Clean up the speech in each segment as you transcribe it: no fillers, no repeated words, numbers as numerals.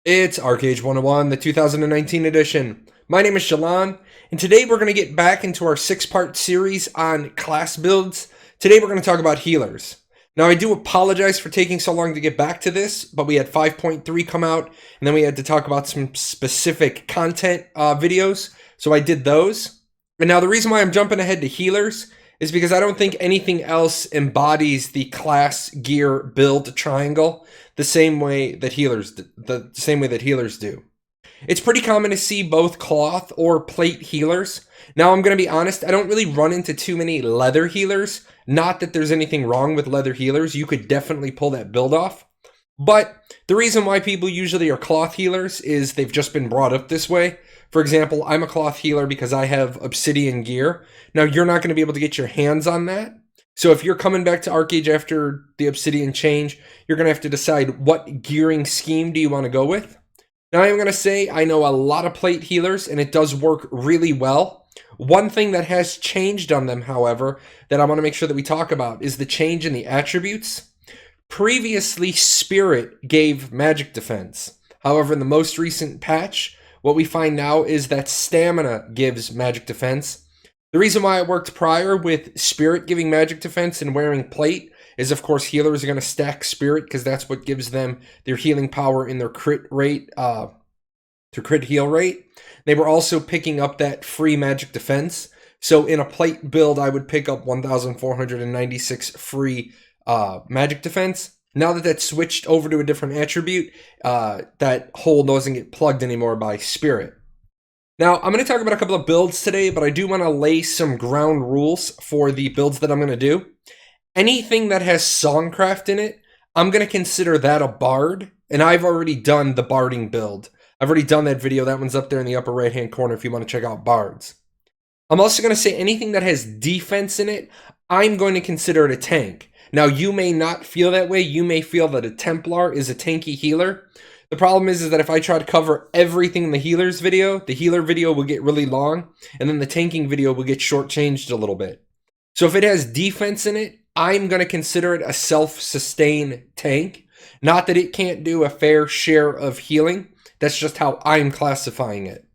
It's Archeage 101, the 2019 edition. My name is Shalon, and today we're going to get back into our 6-part series on class builds. Today we're going to talk about healers. Now I do apologize for taking so long to get back to this, but we had 5.3 come out, and then we had to talk about some specific content videos, so I did those. And now the reason why I'm jumping ahead to healers is because I don't think anything else embodies the class gear build triangle the same way that healers do. It's pretty common to see both cloth or plate healers. Now I'm going to be honest, I don't really run into too many leather healers. Not that there's anything wrong with leather healers, you could definitely pull that build off. But the reason why people usually are cloth healers is they've just been brought up this way. For example, I'm a cloth healer because I have obsidian gear. Now, you're not going to be able to get your hands on that. So if you're coming back to Archeage after the obsidian change, you're going to have to decide what gearing scheme do you want to go with. Now, I'm going to say I know a lot of plate healers, and it does work really well. One thing that has changed on them, however, that I want to make sure that we talk about is the change in the attributes. Previously, Spirit gave magic defense. However, in the most recent patch, what we find now is that Stamina gives magic defense. The reason why it worked prior with Spirit giving magic defense and wearing plate is, of course, healers are going to stack Spirit because that's what gives them their healing power in their crit rate, their crit heal rate. They were also picking up that free magic defense. So in a plate build, I would pick up 1,496 free magic defense. Now that that's switched over to a different attribute, that hole doesn't get plugged anymore by Spirit. Now, I'm going to talk about a couple of builds today, but I do want to lay some ground rules for the builds that I'm going to do. Anything that has Songcraft in it, I'm going to consider that a bard, and I've already done the barding build. I've already done that video. That one's up there in the upper right-hand corner if you want to check out bards. I'm also going to say anything that has defense in it, I'm going to consider it a tank. Now, you may not feel that way. You may feel that a Templar is a tanky healer. The problem is that if I try to cover everything in the healer's video, the healer video will get really long, and then the tanking video will get shortchanged a little bit. So if it has defense in it, I'm going to consider it a self-sustain tank. Not that it can't do a fair share of healing. That's just how I'm classifying it.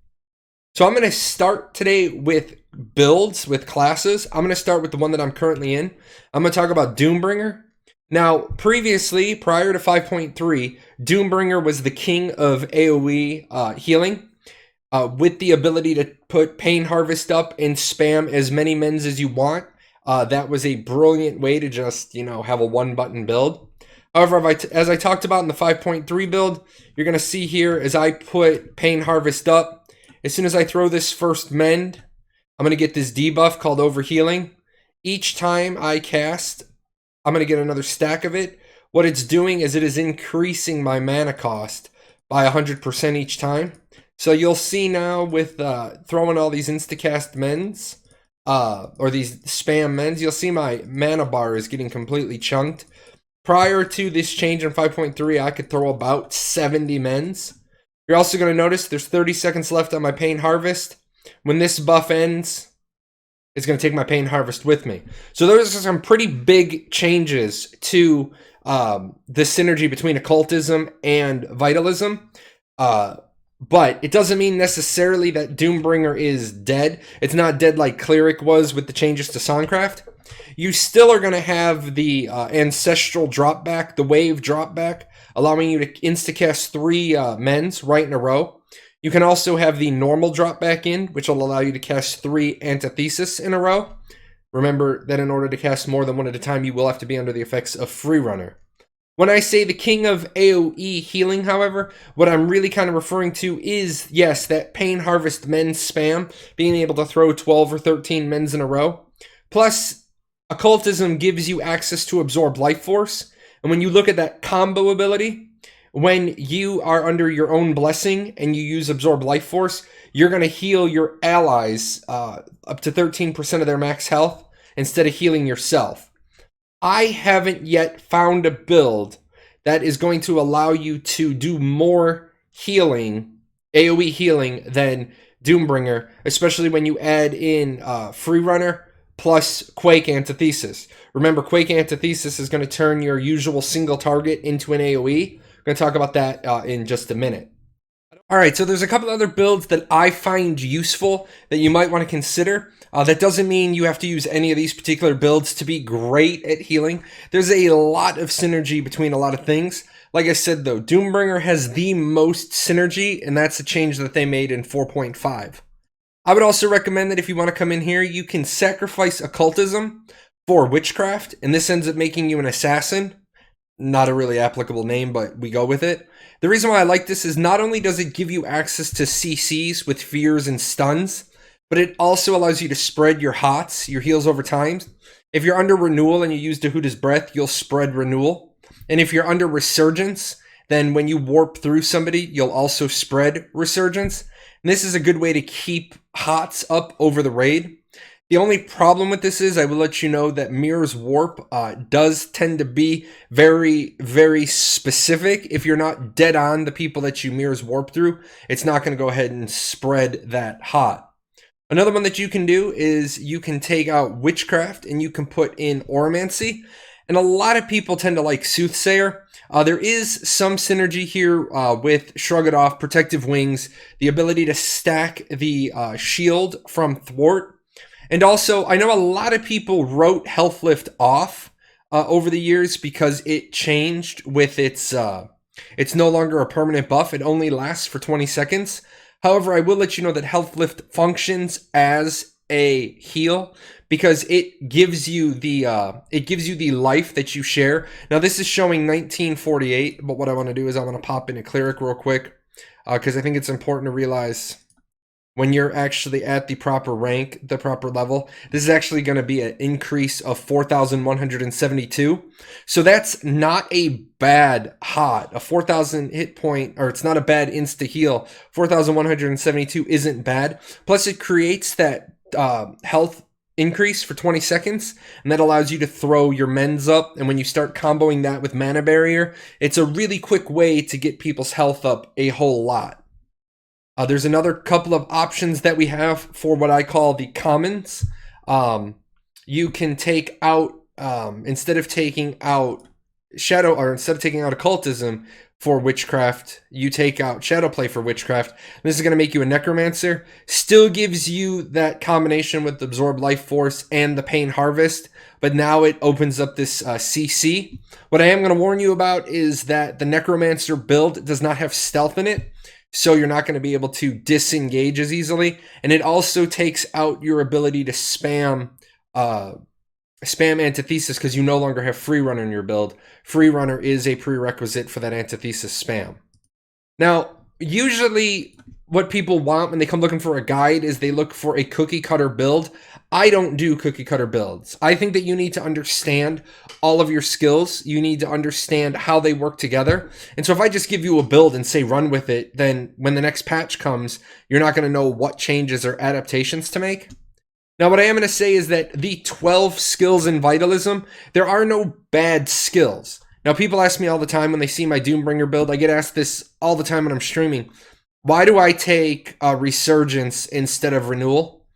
So I'm going to start today with builds, with classes. I'm going to start with the one that I'm currently in. I'm going to talk about Doombringer. Now, previously, prior to 5.3, Doombringer was the king of AoE healing, with the ability to put Pain Harvest up and spam as many mens as you want. That was a brilliant way to just, have a one-button build. However, as I talked about in the 5.3 build, you're going to see here as I put Pain Harvest up, as soon as I throw this first mend, I'm going to get this debuff called Overhealing. Each time I cast, I'm going to get another stack of it. What it's doing is it is increasing my mana cost by 100% each time. So you'll see now with throwing all these instacast mends, or these spam mends, you'll see my mana bar is getting completely chunked. Prior to this change in 5.3, I could throw about 70 mends. You're also going to notice there's 30 seconds left on my Pain Harvest. When this buff ends, it's going to take my Pain Harvest with me. So those are some pretty big changes to the synergy between Occultism and Vitalism. But it doesn't mean necessarily that Doombringer is dead. It's not dead like Cleric was with the changes to Songcraft. You still are going to have the Ancestral dropback, the Wave dropback, allowing you to instacast 3 mens right in a row. You can also have the normal drop back in, which will allow you to cast 3 Antithesis in a row. Remember that in order to cast more than one at a time, you will have to be under the effects of Freerunner. When I say the king of AoE healing, however, what I'm really kind of referring to is, yes, that Pain Harvest mens spam, being able to throw 12 or 13 mens in a row. Plus, Occultism gives you access to Absorb Life Force. And when you look at that combo ability, when you are under your own blessing and you use Absorb Life Force, you're going to heal your allies up to 13% of their max health instead of healing yourself. I haven't yet found a build that is going to allow you to do more healing, AoE healing, than Doombringer, especially when you add in Freerunner plus Quake Antithesis. Remember, Quake Antithesis is going to turn your usual single target into an AoE. We're going to talk about that in just a minute. All right, so there's a couple other builds that I find useful that you might want to consider. That doesn't mean you have to use any of these particular builds to be great at healing. There's a lot of synergy between a lot of things. Like I said, though, Doombringer has the most synergy, and that's a change that they made in 4.5. I would also recommend that if you want to come in here, you can sacrifice Occultism for Witchcraft, and this ends up making you an Assassin. Not a really applicable name, but we go with it. The reason why I like this is not only does it give you access to CCs with fears and stuns, but it also allows you to spread your hots, your heals over time. If you're under Renewal and you use Dahuta's Breath, you'll spread Renewal. And if you're under Resurgence, then when you warp through somebody, you'll also spread Resurgence. And this is a good way to keep hots up over the raid. The only problem with this is I will let you know that Mirror's Warp does tend to be very, very specific. If you're not dead on the people that you Mirror's Warp through, it's not going to go ahead and spread that hot. Another one that you can do is you can take out Witchcraft and you can put in Oromancy. And a lot of people tend to like Soothsayer. There is some synergy here with Shrug It Off, Protective Wings, the ability to stack the shield from Thwart. And also, I know a lot of people wrote Health Lift off over the years because it changed with it's no longer a permanent buff. It only lasts for 20 seconds. However, I will let you know that Health Lift functions as a heal because it gives you the life that you share. Now, this is showing 1948, but what I want to do is I want to pop in a Cleric real quick because I think it's important to realize when you're actually at the proper rank, the proper level, this is actually going to be an increase of 4,172. So that's not a bad hot. A 4,000 hit point, or it's not a bad insta heal. 4,172 isn't bad. Plus it creates that health increase for 20 seconds, and that allows you to throw your mends up. And when you start comboing that with Mana Barrier, it's a really quick way to get people's health up a whole lot. There's another couple of options that we have for what I call the commons. You can take out, instead of taking out Occultism for Witchcraft, you take out Shadowplay for Witchcraft. This is going to make you a Necromancer. Still gives you that combination with Absorb Life Force and the Pain Harvest, but now it opens up this CC. What I am going to warn you about is that the Necromancer build does not have stealth in it, so you're not going to be able to disengage as easily. And it also takes out your ability to spam Antithesis because you no longer have Free Runner in your build. Free Runner is a prerequisite for that Antithesis spam. Now, usually what people want when they come looking for a guide is they look for a cookie cutter build. I don't do cookie cutter builds. I think that you need to understand all of your skills. You need to understand how they work together. And so if I just give you a build and say run with it, then when the next patch comes, you're not going to know what changes or adaptations to make. Now, what I am going to say is that the 12 skills in Vitalism, there are no bad skills. Now, people ask me all the time when they see my Doombringer build, I get asked this all the time when I'm streaming, why do I take Resurgence instead of Renewal?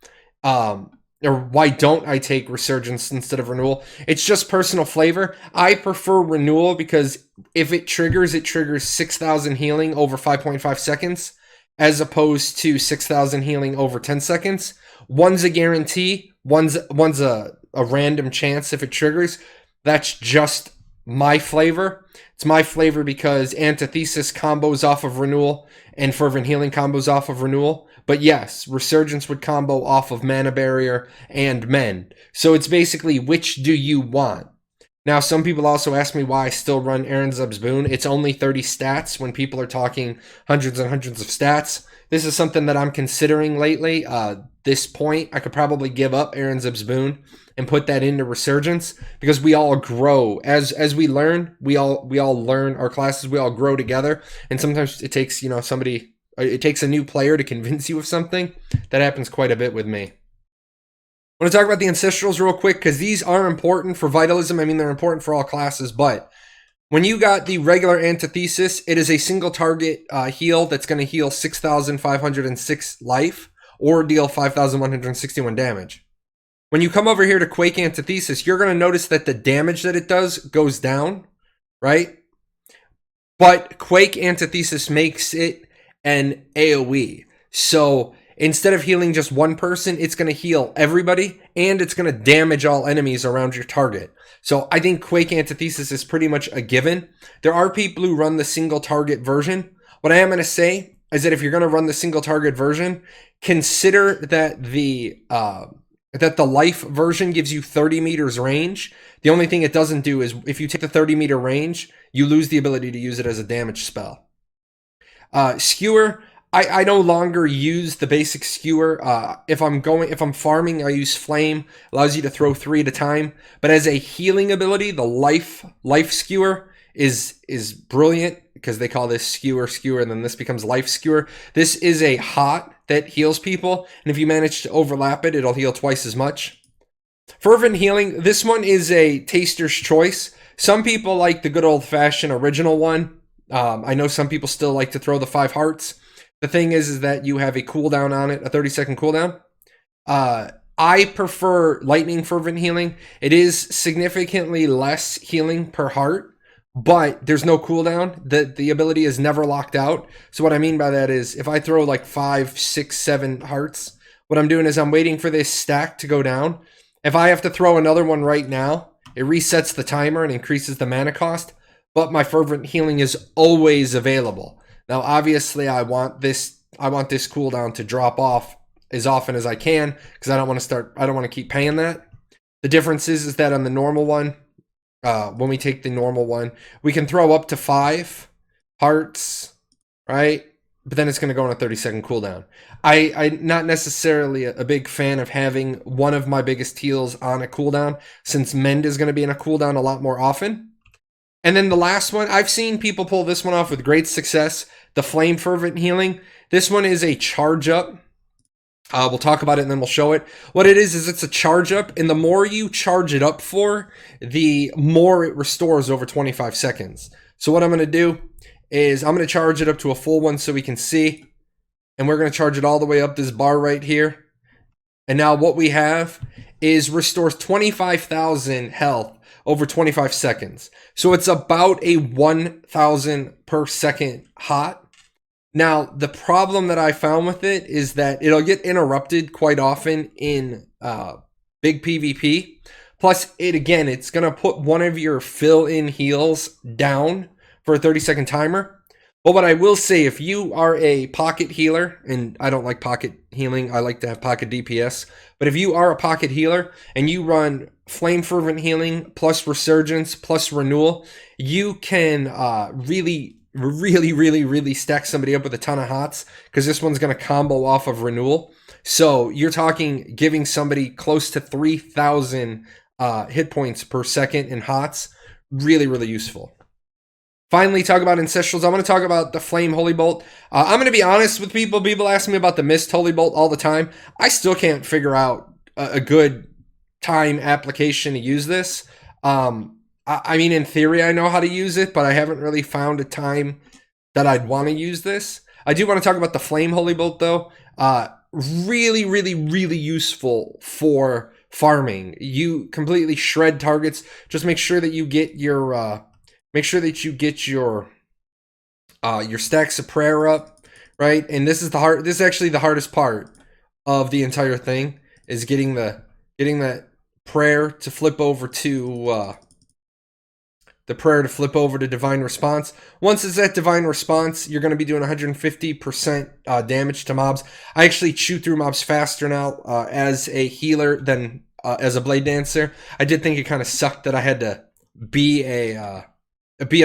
Or why don't I take Resurgence instead of Renewal? It's just personal flavor. I prefer Renewal because if it triggers 6,000 healing over 5.5 seconds as opposed to 6,000 healing over 10 seconds. One's a guarantee. One's a random chance if it triggers. That's just my flavor. It's my flavor because Antithesis combos off of Renewal and Fervent Healing combos off of Renewal. But yes, Resurgence would combo off of Mana Barrier and Mend. So it's basically, which do you want? Now, some people also ask me why I still run Aranzub's Boon. It's only 30 stats when people are talking hundreds and hundreds of stats. This is something that I'm considering lately. This point, I could probably give up Aranzub's Boon and put that into Resurgence because we all grow. As we learn, we all learn our classes, we all grow together. And sometimes it takes, it takes a new player to convince you of something. That happens quite a bit with me. I want to talk about the Ancestrals real quick because these are important for Vitalism. I mean, they're important for all classes, but when you got the regular Antithesis, it is a single target heal that's going to heal 6,506 life or deal 5,161 damage. When you come over here to Quake Antithesis, you're going to notice that the damage that it does goes down, right? But Quake Antithesis makes it and AoE. So instead of healing just one person, it's going to heal everybody, and it's going to damage all enemies around your target. So I think Quake Antithesis is pretty much a given. There are people who run the single target version. What I am going to say is that if you're going to run the single target version, consider that the life version gives you 30 meters range. The only thing it doesn't do is if you take the 30-meter range, you lose the ability to use it as a damage spell. Skewer, I no longer use the basic Skewer. If I'm farming, I use Flame. Allows you to throw 3 at a time. But as a healing ability, the life Skewer is brilliant, because they call this Skewer, and then this becomes Life Skewer. This is a hot that heals people, and if you manage to overlap it, it'll heal twice as much. Fervent Healing, this one is a taster's choice. Some people like the good old-fashioned original one. I know some people still like to throw the 5 hearts. The thing is that you have a cooldown on it, a 30-second cooldown. I prefer Lightning Fervent Healing. It is significantly less healing per heart, but there's no cooldown. The ability is never locked out. So what I mean by that is if I throw like 5, 6, 7 hearts, what I'm doing is I'm waiting for this stack to go down. If I have to throw another one right now, it resets the timer and increases the mana cost, but my Fervent Healing is always available. Now, obviously, I want this cooldown to drop off as often as I can, because I don't want to keep paying that. The difference is that on the normal one, when we take the normal one, we can throw up to 5 hearts, right? But then it's going to go on a 30-second cooldown. I'm not necessarily a big fan of having one of my biggest heals on a cooldown, since Mend is going to be in a cooldown a lot more often. And then the last one, I've seen people pull this one off with great success, the Flame Fervent Healing. This one is a charge up. We'll talk about it and then we'll show it. What it is it's a charge up, and the more you charge it up for, the more it restores over 25 seconds. So what I'm going to do is I'm going to charge it up to a full one so we can see. And we're going to charge it all the way up this bar right here. And now what we have is restores 25,000 health over 25 seconds. So it's about a 1,000 per second hot. Now, the problem that I found with it is that it'll get interrupted quite often in big PvP. Plus, it's going to put one of your fill-in heals down for a 30-second timer. But what I will say, if you are a pocket healer, and I don't like pocket healing, I like to have pocket DPS, but if you are a pocket healer and you run Flame Fervent Healing plus Resurgence plus Renewal, you can really stack somebody up with a ton of hots, because this one's going to combo off of Renewal. So you're talking giving somebody close to 3,000 hit points per second in hots. Really useful. Finally, talk about Ancestrals. I want to talk about the Flame Holy Bolt. I'm going to be honest with people. People ask me about the Mist Holy Bolt all the time. I still can't figure out a good time application to use this. I mean, in theory, I know how to use it, but I haven't really found a time that I'd want to use this. I do want to talk about the Flame Holy Bolt, though. Really useful for farming. You completely shred targets. Just make sure that you get your your stacks of prayer up, right? And this is actually the hardest part of the entire thing, is getting that prayer to flip over to Divine Response. Once it's at Divine Response, you're going to be doing 150% damage to mobs. I actually chew through mobs faster now as a healer than as a Blade Dancer. I did think it kind of sucked that I had to be a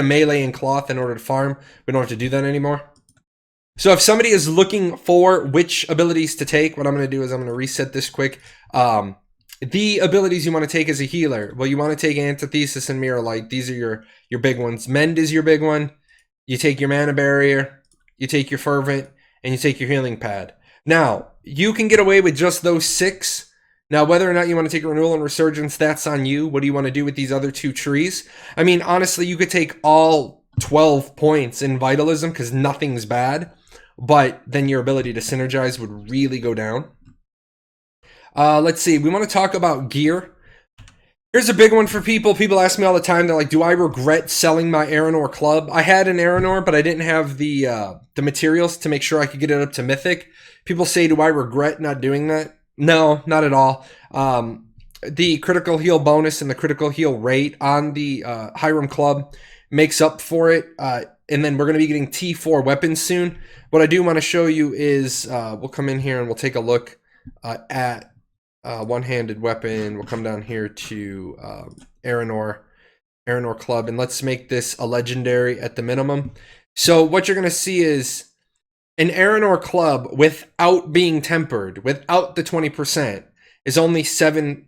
melee and cloth in order to farm. We don't have to do that anymore. So if somebody is looking for which abilities to take, what I'm going to do is I'm going to reset this quick. The abilities you want to take as a healer, well, you want to take Antithesis and Mirror Light. These are your big ones. Mend is your big one. You take your Mana Barrier, you take your Fervent, and you take your Healing Pad. Now, you can get away with just those 6. Now, whether or not you want to take Renewal and Resurgence, that's on you. What do you want to do with these other 2 trees? I mean, honestly, you could take all 12 points in Vitalism, because nothing's bad, but then your ability to synergize would really go down. Let's see. We want to talk about gear. Here's a big one for people. People ask me all the time. They're like, "Do I regret selling my Aranor club?" I had an Aranor, but I didn't have the materials to make sure I could get it up to Mythic. People say, "Do I regret not doing that?" No, not at all. The critical heal bonus and the critical heal rate on the Hiram club makes up for it. And then we're going to be getting T4 weapons soon. What I do want to show you is we'll come in here and we'll take a look at one-handed weapon. We'll come down here to Aranor club, and let's make this a legendary at the minimum. So what you're going to see is an Aranor club without being tempered, without the 20%, is only 7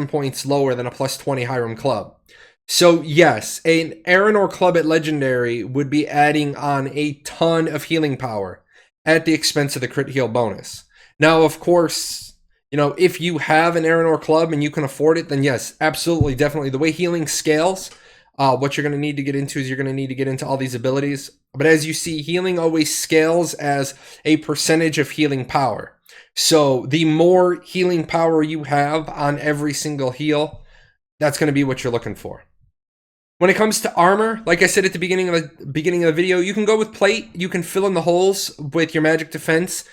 points lower than a plus 20 Hiram club. So yes, an Aranor club at legendary would be adding on a ton of healing power at the expense of the crit heal bonus. Now, of course, you know, if you have an Aranor club and you can afford it, then yes, absolutely, definitely. The way healing scales, what you're going to need to get into is you're going to need to get into all these abilities. But as you see, healing always scales as a percentage of healing power. So the more healing power you have on every single heal, that's going to be what you're looking for. When it comes to armor, like I said at the beginning of the video, you can go with plate. You can fill in the holes with your magic defense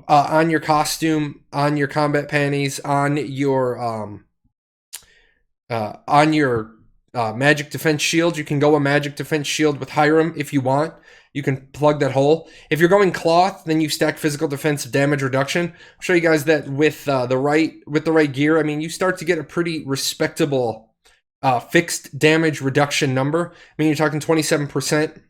on your costume, on your combat panties, on your magic defense shield. You can go a magic defense shield with Hiram if you want. You can plug that hole. If you're going cloth, then you stack physical defense damage reduction. I'll show you guys that with the right gear. I mean, you start to get a pretty respectable fixed damage reduction number. I mean, you're talking 27%.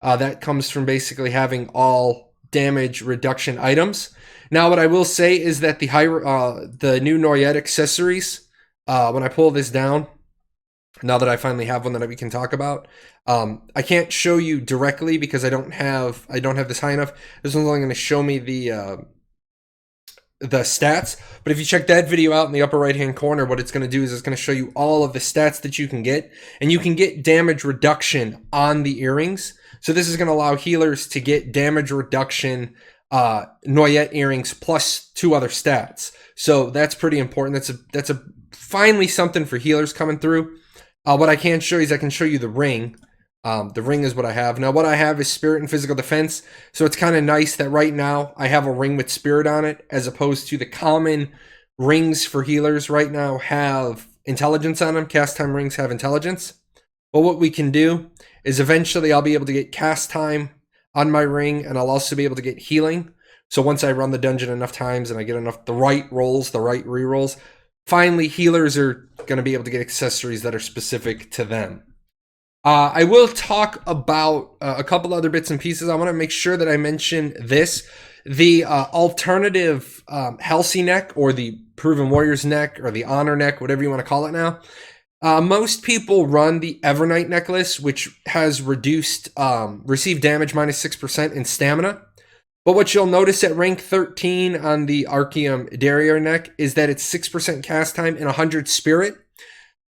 That comes from basically having all damage reduction items. Now, what I will say is that the new Noyette accessories, when I pull this down, now that I finally have one that we can talk about, I can't show you directly because I don't have this high enough. This one's only going to show me the stats, but if you check that video out in the upper right hand corner, what it's going to do is it's going to show you all of the stats that you can get, and you can get damage reduction on the earrings. So this is going to allow healers to get damage reduction Noyette earrings plus 2 other stats. So that's pretty important. That's a finally something for healers coming through. What I can show you is I can show you the ring. The ring is what I have. Now, what I have is spirit and physical defense. So it's kind of nice that right now I have a ring with spirit on it, as opposed to the common rings for healers right now have intelligence on them. Cast time rings have intelligence. But what we can do is eventually I'll be able to get cast time on my ring, and I'll also be able to get healing. So once I run the dungeon enough times and I get the right rolls, the right rerolls, finally healers are going to be able to get accessories that are specific to them. I will talk about a couple other bits and pieces. I want to make sure that I mention this. The alternative Halsey neck, or the Proven Warrior's neck, or the Honor neck, whatever you want to call it now. Most people run the Evernight necklace, which has reduced received damage minus 6% in stamina. But what you'll notice at rank 13 on the Archeum Derriere neck is that it's 6% cast time and 100 spirit.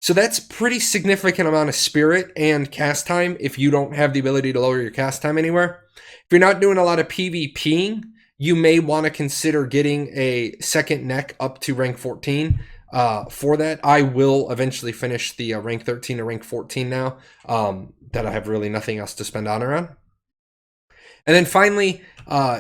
So that's pretty significant amount of spirit and cast time if you don't have the ability to lower your cast time anywhere. If you're not doing a lot of PvPing, you may want to consider getting a second neck up to rank 14. For that, I will eventually finish the rank 13 to rank 14 now, that I have really nothing else to spend honor on. And then finally,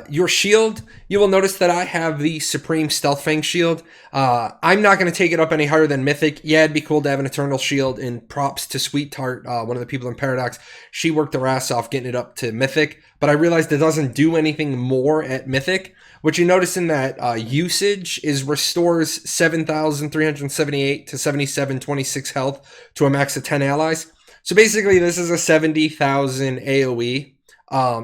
your shield, you will notice that I have the Supreme Stealth Fang shield. I'm not going to take it up any higher than Mythic. Yeah, it'd be cool to have an Eternal shield, and props to Sweet Tart, one of the people in Paradox. She worked her ass off getting it up to Mythic, but I realized it doesn't do anything more at Mythic. What you notice in that usage is restores 7,378 to 7,726 health to a max of 10 allies. So basically, this is a 70,000 AoE.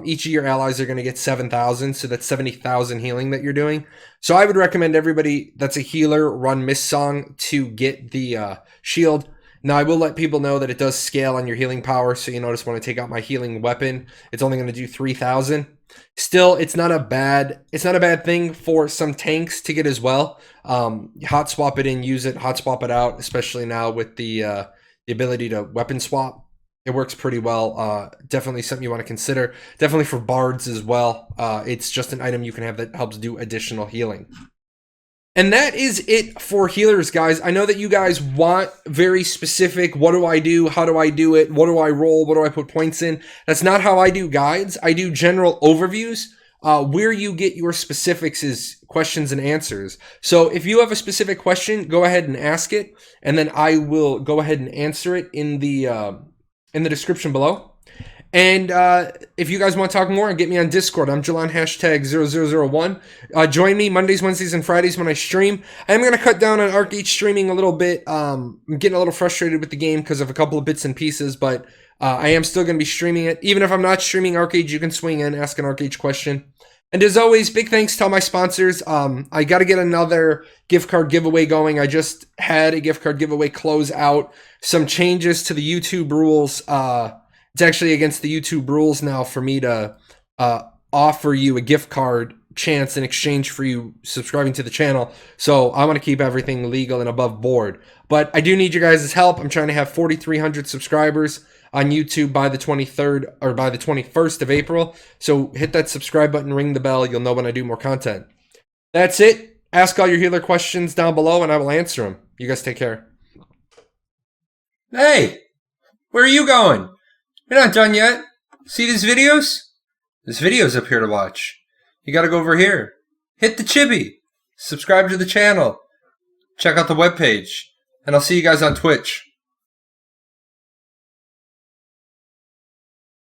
Each of your allies are going to get 7,000, so that's 70,000 healing that you're doing. So I would recommend everybody that's a healer run Mist Song to get the shield. Now, I will let people know that it does scale on your healing power, so you notice when I take out my healing weapon, it's only going to do 3,000. Still, it's not a bad thing for some tanks to get as well. Hot swap it in, use it, hot swap it out, especially now with the ability to weapon swap. It works pretty well. Definitely something you want to consider. Definitely for bards as well. It's just an item you can have that helps do additional healing. And that is it for healers, guys. I know that you guys want very specific, what do I do? How do I do it? What do I roll? What do I put points in? That's not how I do guides. I do general overviews. Where you get your specifics is questions and answers. So if you have a specific question, go ahead and ask it, and then I will go ahead and answer it in the description below. And if you guys want to talk more, get me on Discord. I'm Jalon #0001. Join me Mondays, Wednesdays, and Fridays when I stream. I am going to cut down on Archeage streaming a little bit. I'm getting a little frustrated with the game because of a couple of bits and pieces, but I am still going to be streaming it. Even if I'm not streaming Archeage, you can swing in, ask an Archeage question. And as always, big thanks to all my sponsors. I got to get another gift card giveaway going. I just had a gift card giveaway close out. Some changes to the YouTube rules. It's actually against the YouTube rules now for me to offer you a gift card chance in exchange for you subscribing to the channel. So I want to keep everything legal and above board. But I do need you guys' help. I'm trying to have 4,300 subscribers on YouTube by the 23rd or by the 21st of April. So hit that subscribe button, ring the bell. You'll know when I do more content. That's it. Ask all your healer questions down below and I will answer them. You guys take care. Hey, where are you going? You're not done yet. See these videos? This video's up here to watch. You gotta go over here. Hit the chibi. Subscribe to the channel. Check out the webpage. And I'll see you guys on Twitch.